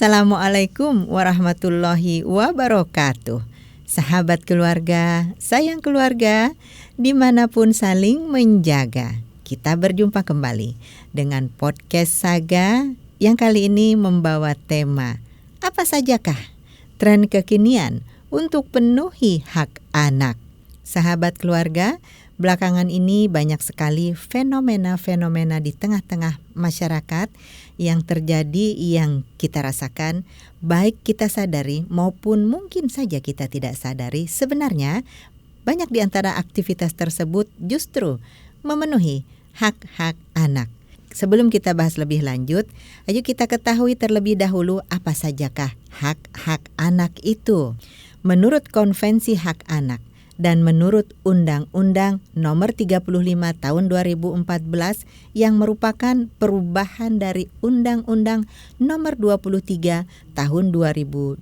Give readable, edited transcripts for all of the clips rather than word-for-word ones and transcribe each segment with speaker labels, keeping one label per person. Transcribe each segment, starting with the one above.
Speaker 1: Assalamualaikum warahmatullahi wabarakatuh. Sahabat keluarga, sayang keluarga, dimanapun saling menjaga. Kita berjumpa kembali dengan podcast Saga yang kali ini membawa tema apa sajakah tren kekinian untuk penuhi hak anak. Sahabat keluarga, belakangan ini banyak sekali fenomena-fenomena di tengah-tengah masyarakat yang terjadi, yang kita rasakan, baik kita sadari maupun mungkin saja kita tidak sadari. Sebenarnya banyak di antara aktivitas tersebut justru memenuhi hak-hak anak. Sebelum kita bahas lebih lanjut, ayo kita ketahui terlebih dahulu apa sajakah hak-hak anak itu. Menurut Konvensi Hak Anak dan menurut Undang-Undang Nomor 35 Tahun 2014 yang merupakan perubahan dari Undang-Undang Nomor 23 Tahun 2002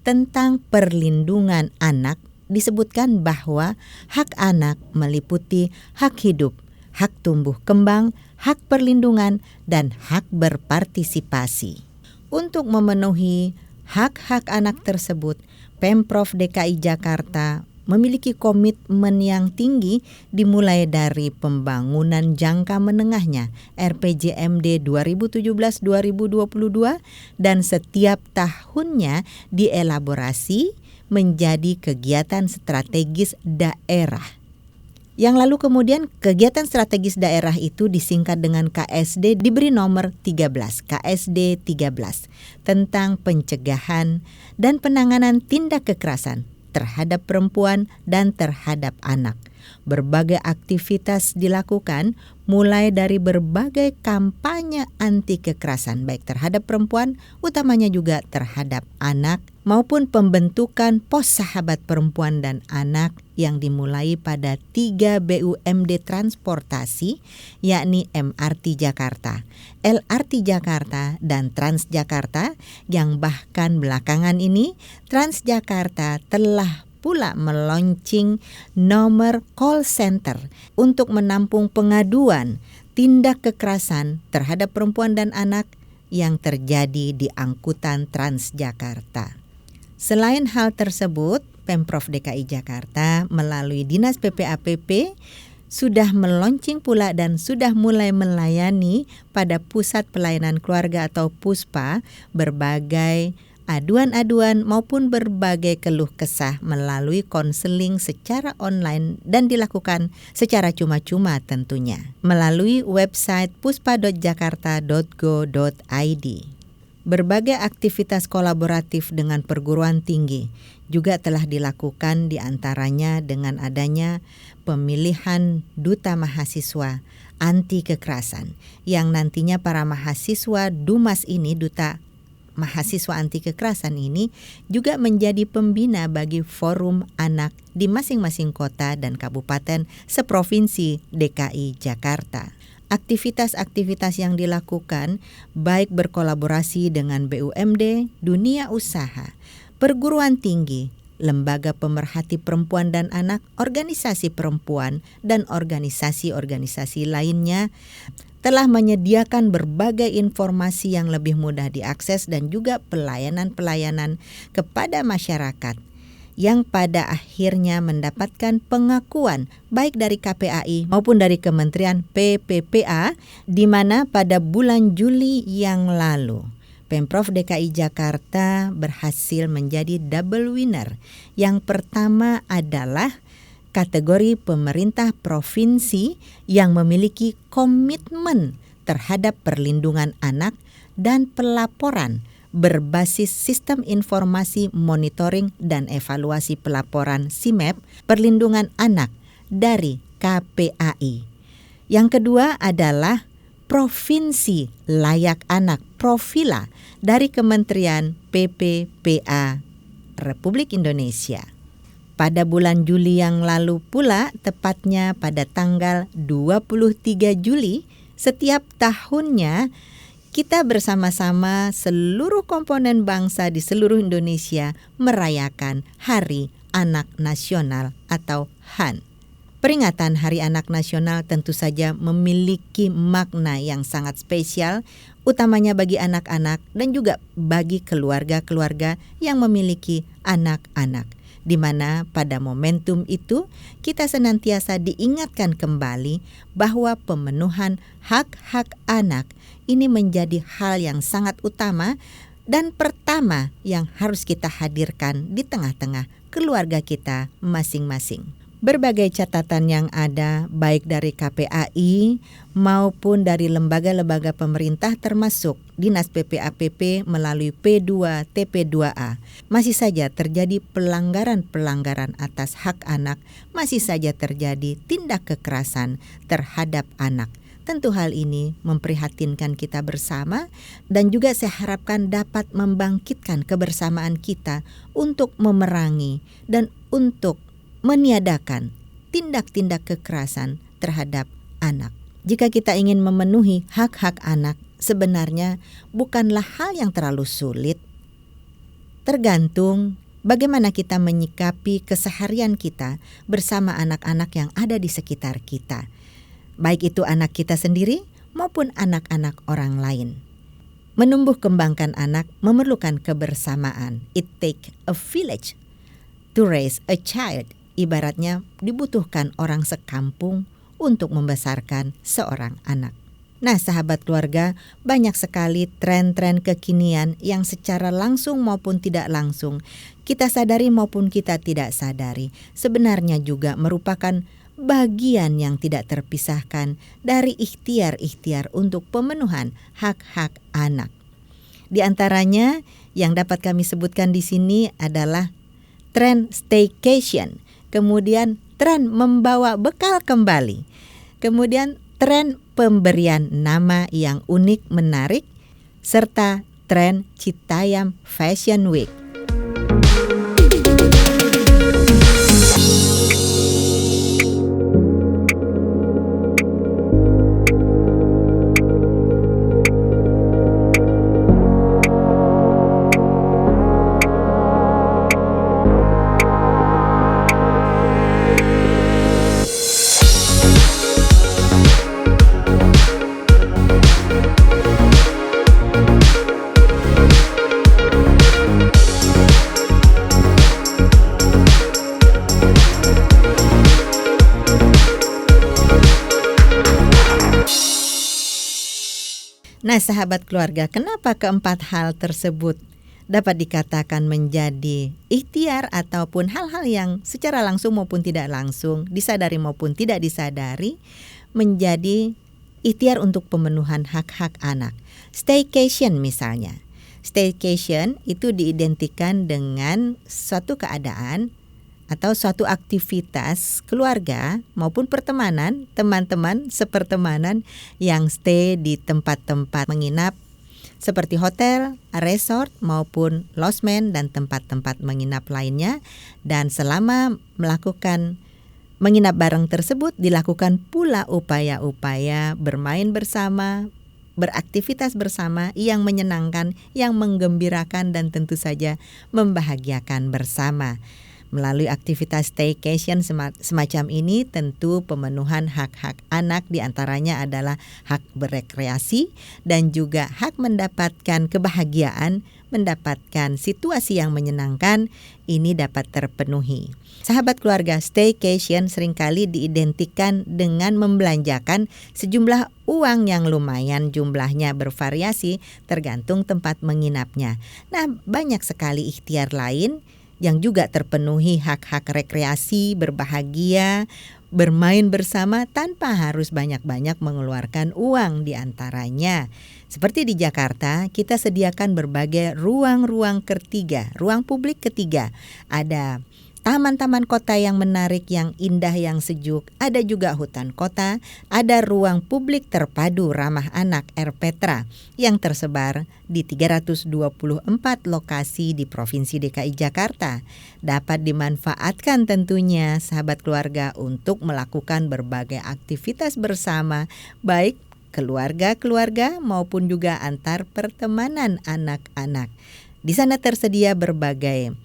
Speaker 1: tentang perlindungan anak, disebutkan bahwa hak anak meliputi hak hidup, hak tumbuh kembang, hak perlindungan, dan hak berpartisipasi. Untuk memenuhi hak-hak anak tersebut, Pemprov DKI Jakarta memiliki komitmen yang tinggi dimulai dari pembangunan jangka menengahnya RPJMD 2017-2022 dan setiap tahunnya dielaborasi menjadi kegiatan strategis daerah. Yang lalu kemudian kegiatan strategis daerah itu disingkat dengan KSD, diberi nomor 13, KSD 13, tentang pencegahan dan penanganan tindak kekerasan terhadap perempuan dan terhadap anak. Berbagai aktivitas dilakukan mulai dari berbagai kampanye anti kekerasan baik terhadap perempuan, utamanya juga terhadap anak, maupun pembentukan pos sahabat perempuan dan anak yang dimulai pada 3 BUMD transportasi, yakni MRT Jakarta, LRT Jakarta, dan Transjakarta, yang bahkan belakangan ini Transjakarta telah pula meluncing nomor call center untuk menampung pengaduan tindak kekerasan terhadap perempuan dan anak yang terjadi di angkutan Transjakarta. Selain hal tersebut, Pemprov DKI Jakarta melalui Dinas PPAPP sudah meluncing pula dan sudah mulai melayani pada Pusat Pelayanan Keluarga atau PUSPA berbagai aduan-aduan maupun berbagai keluh kesah melalui konseling secara online dan dilakukan secara cuma-cuma tentunya melalui website puspa.jakarta.go.id. Berbagai aktivitas kolaboratif dengan perguruan tinggi juga telah dilakukan, diantaranya dengan adanya pemilihan duta mahasiswa anti kekerasan yang nantinya para mahasiswa Dumas ini, duta mahasiswa anti kekerasan ini juga menjadi pembina bagi forum anak di masing-masing kota dan kabupaten seprovinsi DKI Jakarta. Aktivitas-aktivitas yang dilakukan baik berkolaborasi dengan BUMD, dunia usaha, perguruan tinggi, lembaga pemerhati perempuan dan anak, organisasi perempuan, dan organisasi-organisasi lainnya telah menyediakan berbagai informasi yang lebih mudah diakses dan juga pelayanan-pelayanan kepada masyarakat yang pada akhirnya mendapatkan pengakuan baik dari KPAI maupun dari Kementerian PPPA, di mana pada bulan Juli yang lalu Pemprov DKI Jakarta berhasil menjadi double winner. Yang pertama adalah kategori pemerintah provinsi yang memiliki komitmen terhadap perlindungan anak dan pelaporan berbasis Sistem Informasi Monitoring dan Evaluasi Pelaporan SIMEP Perlindungan Anak dari KPAI. Yang kedua adalah Provinsi Layak Anak Profila dari Kementerian PPPA Republik Indonesia. Pada bulan Juli yang lalu pula, tepatnya pada tanggal 23 Juli setiap tahunnya, kita bersama-sama seluruh komponen bangsa di seluruh Indonesia merayakan Hari Anak Nasional atau HAN. Peringatan Hari Anak Nasional tentu saja memiliki makna yang sangat spesial, utamanya bagi anak-anak dan juga bagi keluarga-keluarga yang memiliki anak-anak, di mana pada momentum itu kita senantiasa diingatkan kembali bahwa pemenuhan hak-hak anak ini menjadi hal yang sangat utama dan pertama yang harus kita hadirkan di tengah-tengah keluarga kita masing-masing. Berbagai catatan yang ada baik dari KPAI maupun dari lembaga-lembaga pemerintah termasuk Dinas PPAPP melalui P2 TP2A masih saja terjadi pelanggaran-pelanggaran atas hak anak, masih saja terjadi tindak kekerasan terhadap anak. Tentu hal ini memprihatinkan kita bersama dan juga saya harapkan dapat membangkitkan kebersamaan kita untuk memerangi dan untuk meniadakan tindak-tindak kekerasan terhadap anak. Jika kita ingin memenuhi hak-hak anak, sebenarnya bukanlah hal yang terlalu sulit. Tergantung bagaimana kita menyikapi keseharian kita bersama anak-anak yang ada di sekitar kita. Baik itu anak kita sendiri maupun anak-anak orang lain. Menumbuh kembangkan anak memerlukan kebersamaan. It takes a village to raise a child. Ibaratnya dibutuhkan orang sekampung untuk membesarkan seorang anak. Nah, sahabat keluarga, banyak sekali tren-tren kekinian yang secara langsung maupun tidak langsung, kita sadari maupun kita tidak sadari, sebenarnya juga merupakan bagian yang tidak terpisahkan dari ikhtiar-ikhtiar untuk pemenuhan hak-hak anak. Di antaranya yang dapat kami sebutkan di sini adalah tren staycation, kemudian tren membawa bekal kembali, kemudian tren pemberian nama yang unik menarik, serta tren Citayam Fashion Week. Nah, sahabat keluarga, kenapa keempat hal tersebut dapat dikatakan menjadi ikhtiar ataupun hal-hal yang secara langsung maupun tidak langsung, disadari maupun tidak disadari, menjadi ikhtiar untuk pemenuhan hak-hak anak. Staycation misalnya. Staycation itu diidentikan dengan suatu keadaan atau suatu aktivitas keluarga maupun pertemanan, teman-teman sepertemanan yang stay di tempat-tempat menginap seperti hotel, resort maupun lodgement dan tempat-tempat menginap lainnya. Dan selama melakukan menginap bareng tersebut dilakukan pula upaya-upaya bermain bersama, beraktivitas bersama yang menyenangkan, yang menggembirakan dan tentu saja membahagiakan bersama. Melalui aktivitas staycation semacam ini tentu pemenuhan hak-hak anak diantaranya adalah hak berekreasi dan juga hak mendapatkan kebahagiaan, mendapatkan situasi yang menyenangkan, ini dapat terpenuhi. Sahabat keluarga, staycation seringkali diidentikan dengan membelanjakan sejumlah uang yang lumayan, jumlahnya bervariasi tergantung tempat menginapnya. Nah, banyak sekali ikhtiar lain yang juga terpenuhi hak-hak rekreasi, berbahagia, bermain bersama tanpa harus banyak-banyak mengeluarkan uang di antaranya. Seperti di Jakarta, kita sediakan berbagai ruang-ruang ketiga, ruang publik ketiga. Ada taman-taman kota yang menarik, yang indah, yang sejuk. Ada juga hutan kota, ada ruang publik terpadu ramah anak RPTRA yang tersebar di 324 lokasi di Provinsi DKI Jakarta. Dapat dimanfaatkan tentunya sahabat keluarga untuk melakukan berbagai aktivitas bersama, baik keluarga-keluarga maupun juga antar pertemanan anak-anak. Di sana tersedia berbagai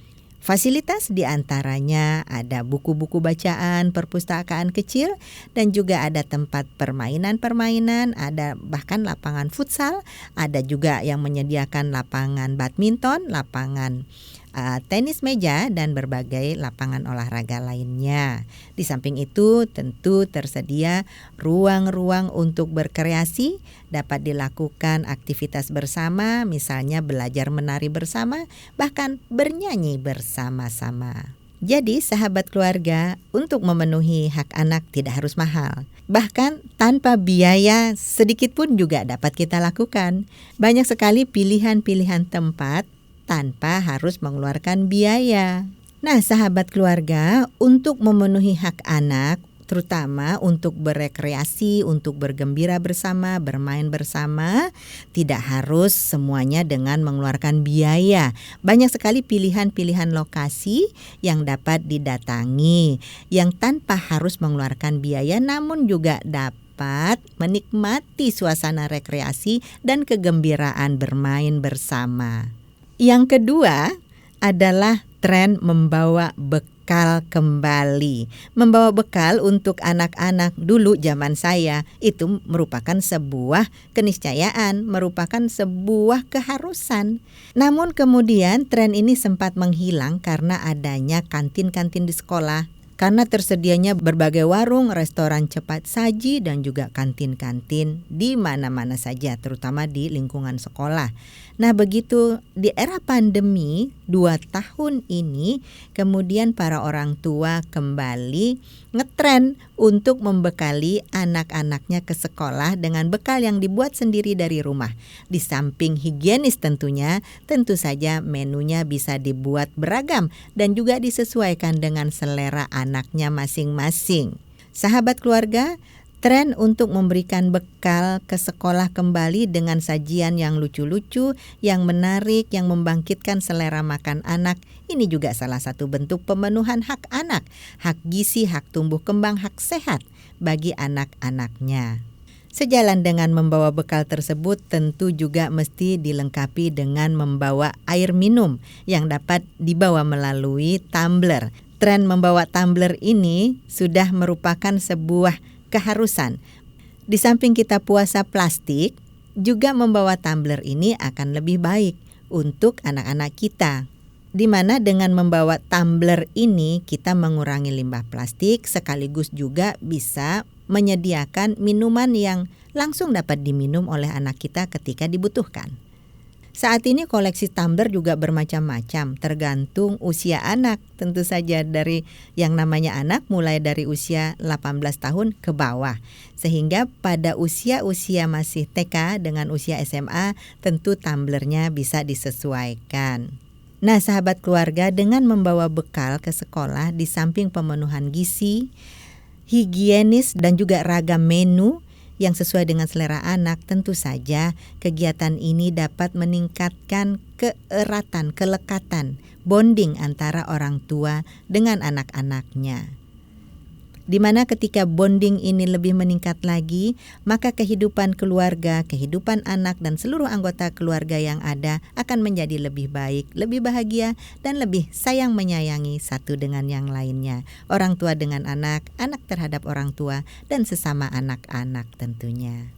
Speaker 1: Fasilitas diantaranya ada buku-buku bacaan, perpustakaan kecil, dan juga ada tempat permainan-permainan, ada bahkan lapangan futsal, ada juga yang menyediakan lapangan badminton, lapangan tenis meja, dan berbagai lapangan olahraga lainnya. Di samping itu tentu tersedia ruang-ruang untuk berkreasi, dapat dilakukan aktivitas bersama, misalnya belajar menari bersama, bahkan bernyanyi bersama-sama. Jadi sahabat keluarga, untuk memenuhi hak anak tidak harus mahal. Bahkan tanpa biaya sedikit pun juga dapat kita lakukan. Banyak sekali pilihan-pilihan tempat tanpa harus mengeluarkan biaya. Nah, sahabat keluarga, untuk memenuhi hak anak, terutama untuk berekreasi, untuk bergembira bersama, bermain bersama, tidak harus semuanya dengan mengeluarkan biaya. Banyak sekali pilihan-pilihan lokasi yang dapat didatangi, yang tanpa harus mengeluarkan biaya namun juga dapat menikmati suasana rekreasi dan kegembiraan bermain bersama. Yang kedua adalah tren membawa bekal kembali. Membawa bekal untuk anak-anak dulu zaman saya itu merupakan sebuah keniscayaan, merupakan sebuah keharusan. Namun kemudian tren ini sempat menghilang karena adanya kantin-kantin di sekolah. Karena tersedianya berbagai warung, restoran cepat saji, dan juga kantin-kantin di mana-mana saja, terutama di lingkungan sekolah. Nah, begitu di era pandemi 2 tahun ini, kemudian para orang tua kembali ngetren untuk membekali anak-anaknya ke sekolah dengan bekal yang dibuat sendiri dari rumah. Di samping higienis tentunya, tentu saja menunya bisa dibuat beragam dan juga disesuaikan dengan selera anaknya masing-masing. Sahabat keluarga, tren untuk memberikan bekal ke sekolah kembali dengan sajian yang lucu-lucu, yang menarik, yang membangkitkan selera makan anak, ini juga salah satu bentuk pemenuhan hak anak, hak gizi, hak tumbuh kembang, hak sehat bagi anak-anaknya. Sejalan dengan membawa bekal tersebut, tentu juga mesti dilengkapi dengan membawa air minum yang dapat dibawa melalui tumbler. Tren membawa tumbler ini sudah merupakan sebuah keharusan. Di samping kita puasa plastik, juga membawa tumbler ini akan lebih baik untuk anak-anak kita. Di mana dengan membawa tumbler ini kita mengurangi limbah plastik, sekaligus juga bisa menyediakan minuman yang langsung dapat diminum oleh anak kita ketika dibutuhkan. Saat ini koleksi tumbler juga bermacam-macam, tergantung usia anak. Tentu saja dari yang namanya anak mulai dari usia 18 tahun ke bawah. Sehingga pada usia-usia masih TK dengan usia SMA, tentu tumblernya bisa disesuaikan. Nah, sahabat keluarga, dengan membawa bekal ke sekolah di samping pemenuhan gizi, higienis, dan juga ragam menu yang sesuai dengan selera anak, tentu saja kegiatan ini dapat meningkatkan keeratan, kelekatan, bonding antara orang tua dengan anak-anaknya. Di mana ketika bonding ini lebih meningkat lagi, maka kehidupan keluarga, kehidupan anak, dan seluruh anggota keluarga yang ada akan menjadi lebih baik, lebih bahagia, dan lebih sayang menyayangi satu dengan yang lainnya. Orang tua dengan anak, anak terhadap orang tua, dan sesama anak-anak tentunya.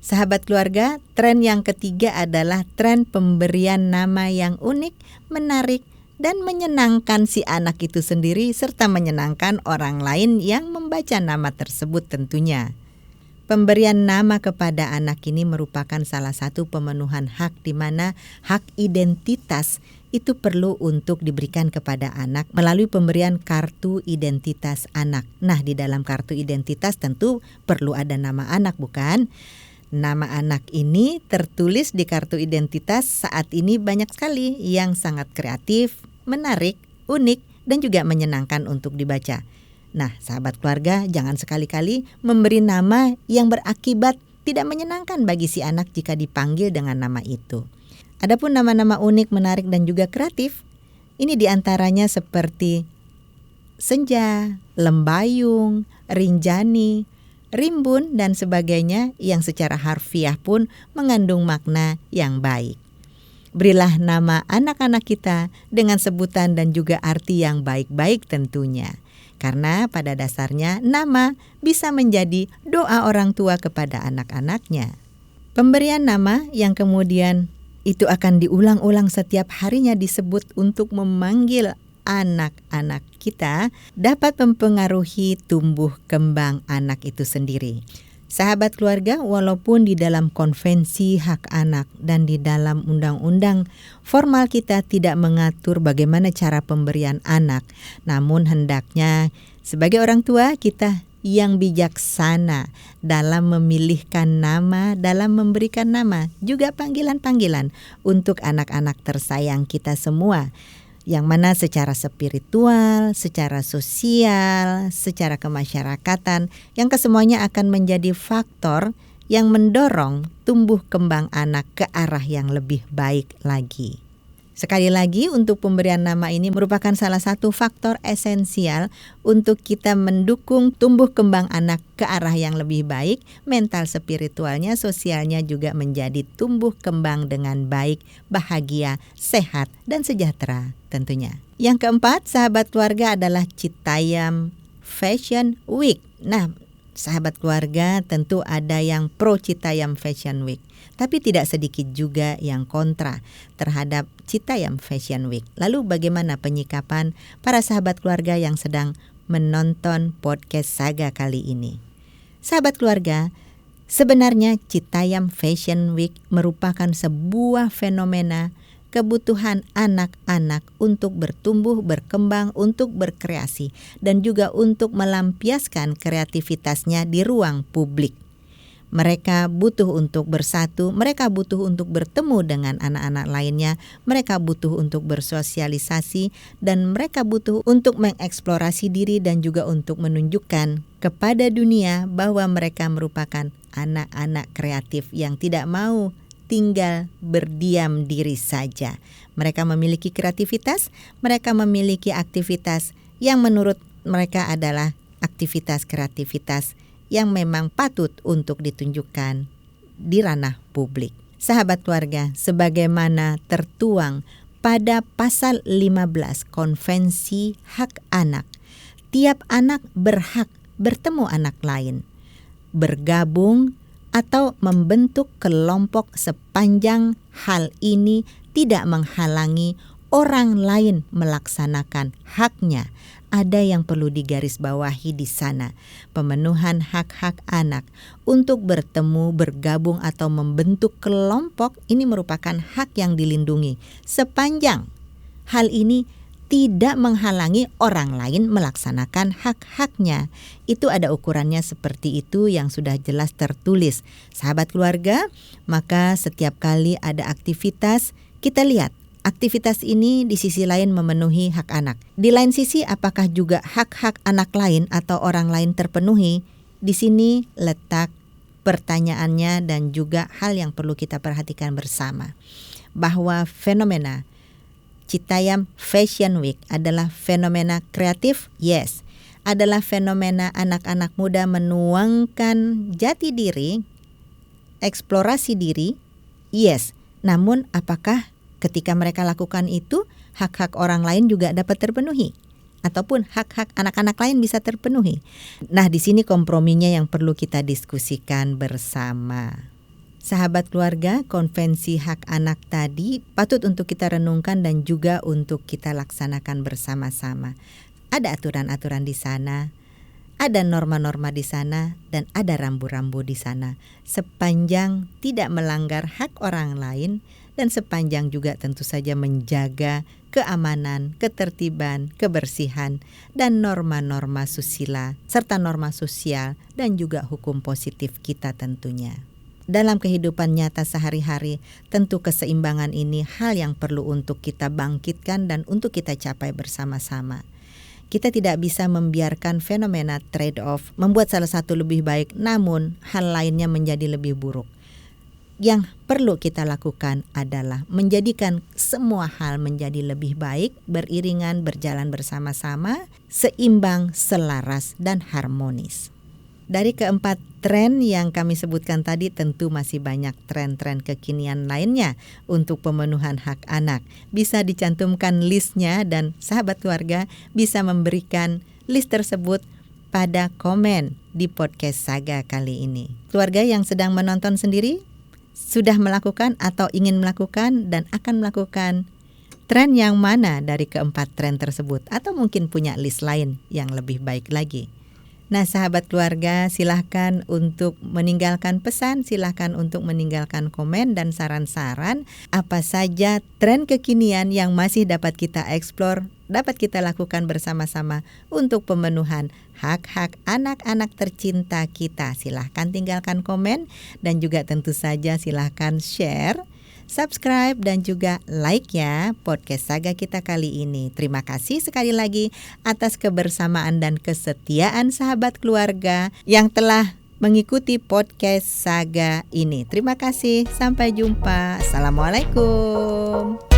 Speaker 1: Sahabat keluarga, tren yang ketiga adalah tren pemberian nama yang unik, menarik, dan menyenangkan si anak itu sendiri serta menyenangkan orang lain yang membaca nama tersebut tentunya. Pemberian nama kepada anak ini merupakan salah satu pemenuhan hak di mana hak identitas itu perlu untuk diberikan kepada anak melalui pemberian kartu identitas anak. Nah, di dalam kartu identitas tentu perlu ada nama anak, bukan? Nama anak ini tertulis di kartu identitas saat ini banyak sekali yang sangat kreatif, menarik, unik, dan juga menyenangkan untuk dibaca. Nah, sahabat keluarga, jangan sekali-kali memberi nama yang berakibat tidak menyenangkan bagi si anak jika dipanggil dengan nama itu. Adapun nama-nama unik, menarik, dan juga kreatif, ini diantaranya seperti Senja, Lembayung, Rinjani, Rimbun, dan sebagainya yang secara harfiah pun mengandung makna yang baik. Berilah nama anak-anak kita dengan sebutan dan juga arti yang baik-baik tentunya. Karena pada dasarnya nama bisa menjadi doa orang tua kepada anak-anaknya. Pemberian nama yang kemudian itu akan diulang-ulang setiap harinya disebut untuk memanggil anak-anak kita dapat mempengaruhi tumbuh kembang anak itu sendiri. Sahabat keluarga, walaupun di dalam konvensi hak anak dan di dalam undang-undang formal kita tidak mengatur bagaimana cara pemberian anak, namun hendaknya sebagai orang tua kita yang bijaksana dalam memilihkan nama, dalam memberikan nama, juga panggilan-panggilan untuk anak-anak tersayang kita semua. Yang mana secara spiritual, secara sosial, secara kemasyarakatan, yang kesemuanya akan menjadi faktor yang mendorong tumbuh kembang anak ke arah yang lebih baik lagi. Sekali lagi, untuk pemberian nama ini merupakan salah satu faktor esensial untuk kita mendukung tumbuh kembang anak ke arah yang lebih baik, mental spiritualnya, sosialnya juga menjadi tumbuh kembang dengan baik, bahagia, sehat, dan sejahtera tentunya. Yang keempat, sahabat keluarga, adalah Citayam Fashion Week. Nah, sahabat keluarga, tentu ada yang pro Citayam Fashion Week, tapi tidak sedikit juga yang kontra terhadap Citayam Fashion Week. Lalu bagaimana penyikapan para sahabat keluarga yang sedang menonton podcast Saga kali ini? Sahabat keluarga, sebenarnya Citayam Fashion Week merupakan sebuah fenomena kebutuhan anak-anak untuk bertumbuh, berkembang, untuk berkreasi, dan juga untuk melampiaskan kreativitasnya di ruang publik. Mereka butuh untuk bersatu, mereka butuh untuk bertemu dengan anak-anak lainnya, mereka butuh untuk bersosialisasi, dan mereka butuh untuk mengeksplorasi diri dan juga untuk menunjukkan kepada dunia bahwa mereka merupakan anak-anak kreatif yang tidak mau tinggal berdiam diri saja. Mereka memiliki kreativitas, mereka memiliki aktivitas yang menurut mereka adalah aktivitas kreativitas yang memang patut untuk ditunjukkan di ranah publik. Sahabat keluarga, sebagaimana tertuang pada pasal 15 Konvensi Hak Anak, tiap anak berhak bertemu anak lain, bergabung atau membentuk kelompok sepanjang hal ini tidak menghalangi orang lain melaksanakan haknya. Ada yang perlu digarisbawahi di sana. Pemenuhan hak-hak anak untuk bertemu, bergabung atau membentuk kelompok ini merupakan hak yang dilindungi sepanjang hal ini tidak menghalangi orang lain melaksanakan hak-haknya. Itu ada ukurannya seperti itu yang sudah jelas tertulis. Sahabat keluarga, maka setiap kali ada aktivitas, kita lihat aktivitas ini di sisi lain memenuhi hak anak. Di lain sisi, apakah juga hak-hak anak lain atau orang lain terpenuhi? Di sini letak pertanyaannya dan juga hal yang perlu kita perhatikan bersama. Bahwa fenomena Citayam Fashion Week adalah fenomena kreatif, yes. Adalah fenomena anak-anak muda menuangkan jati diri, eksplorasi diri, yes. Namun apakah ketika mereka lakukan itu, hak-hak orang lain juga dapat terpenuhi? Ataupun hak-hak anak-anak lain bisa terpenuhi? Nah, di sini komprominya yang perlu kita diskusikan bersama. Sahabat keluarga, konvensi hak anak tadi patut untuk kita renungkan dan juga untuk kita laksanakan bersama-sama. Ada aturan-aturan di sana, ada norma-norma di sana, dan ada rambu-rambu di sana. Sepanjang tidak melanggar hak orang lain dan sepanjang juga tentu saja menjaga keamanan, ketertiban, kebersihan, dan norma-norma susila serta norma sosial dan juga hukum positif kita tentunya. Dalam kehidupan nyata sehari-hari, tentu keseimbangan ini hal yang perlu untuk kita bangkitkan dan untuk kita capai bersama-sama. Kita tidak bisa membiarkan fenomena trade-off membuat salah satu lebih baik, namun hal lainnya menjadi lebih buruk. Yang perlu kita lakukan adalah menjadikan semua hal menjadi lebih baik, beriringan, berjalan bersama-sama, seimbang, selaras, dan harmonis. Dari keempat tren yang kami sebutkan tadi, tentu masih banyak tren-tren kekinian lainnya untuk pemenuhan hak anak. Bisa dicantumkan listnya dan sahabat keluarga bisa memberikan list tersebut pada komen di podcast Saga kali ini. Keluarga yang sedang menonton sendiri sudah melakukan atau ingin melakukan dan akan melakukan tren yang mana dari keempat tren tersebut, atau mungkin punya list lain yang lebih baik lagi. Nah, sahabat keluarga, silahkan untuk meninggalkan pesan, silahkan untuk meninggalkan komen dan saran-saran apa saja tren kekinian yang masih dapat kita eksplor, dapat kita lakukan bersama-sama untuk pemenuhan hak-hak anak-anak tercinta kita. Silahkan tinggalkan komen dan juga tentu saja silahkan share, subscribe dan juga like ya podcast Saga kita kali ini. Terima kasih sekali lagi atas kebersamaan dan kesetiaan sahabat keluarga yang telah mengikuti podcast Saga ini. Terima kasih, sampai jumpa. Assalamualaikum.